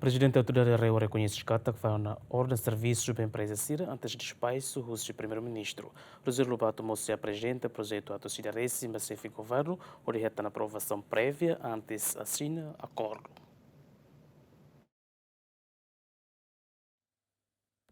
Presidente da autoridade Reu reconhece que vai na ordem de serviços da empresa Cira antes de espaço o primeiro-ministro. Rosário Lobato se apresenta projeto a torcida récima se governo, onde reta na aprovação prévia antes assina acordo.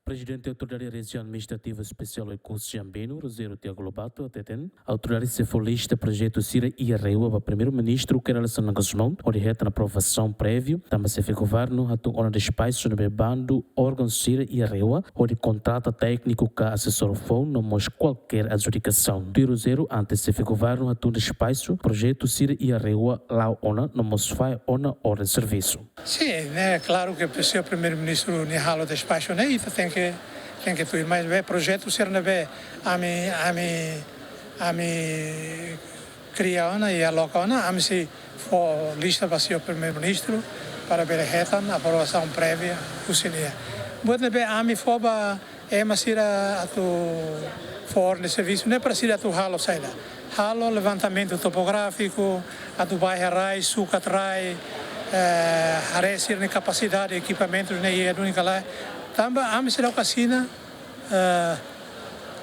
Presidente da Autoridade Regional Administrativa Especial do Curso Jambeno, Rosário Tiago Lobato, ATTN, a autoridade se for lista projeto Cira e Arreua para primeiro-ministro que relaciona com os mãos, onde reta na aprovação prévia, também se fez governo, a tu de espaço no bando, órgão Cira e Arreua, onde contrata técnico que assessor for, não mostra qualquer adjudicação. Do Rosário, antes se fez governo, a tu de espaço, projeto Cira e Arreua, lá ona, não mostra faz ona ordem de serviço. Sim, é claro que o primeiro-ministro nem halo de espaço, né? Tem que tudo, mas o projeto ser na be a me criar e alocar a me se for lista para ser o primeiro-ministro para ver a aprovação prévia o seria. Buat be a me for mas ser a tu for de serviço não é para ser a tu halo saída. Halo levantamento topográfico, a tu bairro rai, suca trai, aresir na capacidade equipamentos nem é única lá. Também a missão casina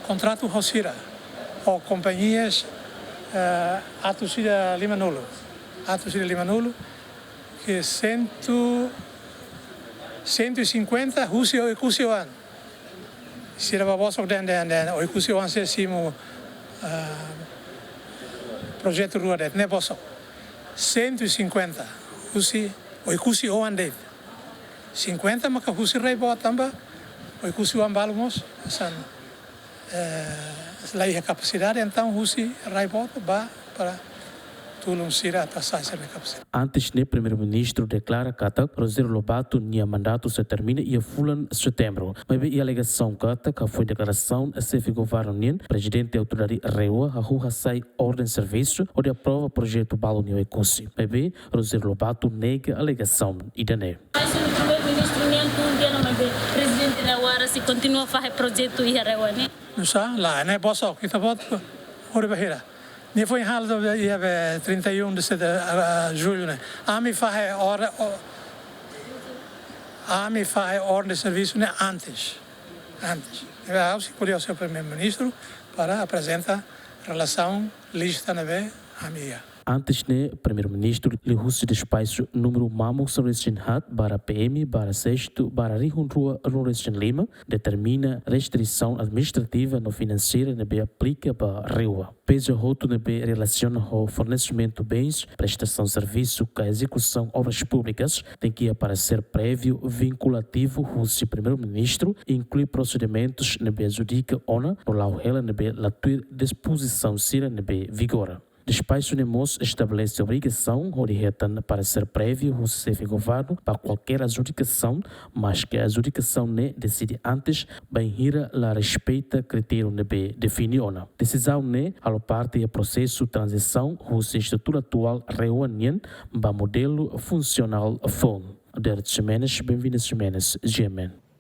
contrato Rosira ou companhias a torcida Limanulo que 150 Rússia e Cusioan se era para você den o Cusioan se simo projeto rua det ne posso 150 Rússia o Cusioan det 50 maka husi rai bawa tambah oi husi ambalmos san lai capacidade então husi rai bawa para tulung sira atas essa capacidade. Antes ne primeiro-ministro declara que Rosário Lobato tinha mandato se termina e fulan setembro. Mas a alegação que foi declaração se ficou governo presidente da autoridade Reua a rua sai ordem de serviço onde aprova projeto Balonio e Cusi. Mas Rosário Lobato nega a alegação e dané. Presidente da UARA se continua a fazer projeto e Reua, né? Não sabe lá, né? Bossa, kita bot ora bahira. Ni foi hal do ia 31 de julho, né? A me faz ordem de serviço né antes. Eu escolhi o seu primeiro-ministro para apresentar relação lista na a minha. Antes ne primeiro-ministro lhe russe de espaço número mamo Sorestin Hat para PM para sexto para Rihunrua Sorestin Lima determina restrição administrativa no financeiro ne be aplica para Reua. Peso roto ne be relaciona ao fornecimento de bens, prestação de serviço com a execução obras públicas tem que aparecer prévio vinculativo russe primeiro-ministro inclui procedimentos ne be adjudica ona no lau ela ne be latuir disposição sira ne be vigora. Despacho Nemos estabelece obrigação de para ser prévio o chefe governo para qualquer adjudicação, mas que a adjudicação ne decide antes, bem ira la respeita critério ne be definiona. Decisão ne alo parte e processo transição o estrutura atual reúne ba modelo funcional FON. Derek Jimenez, bem-vindos Jimenez, GMN.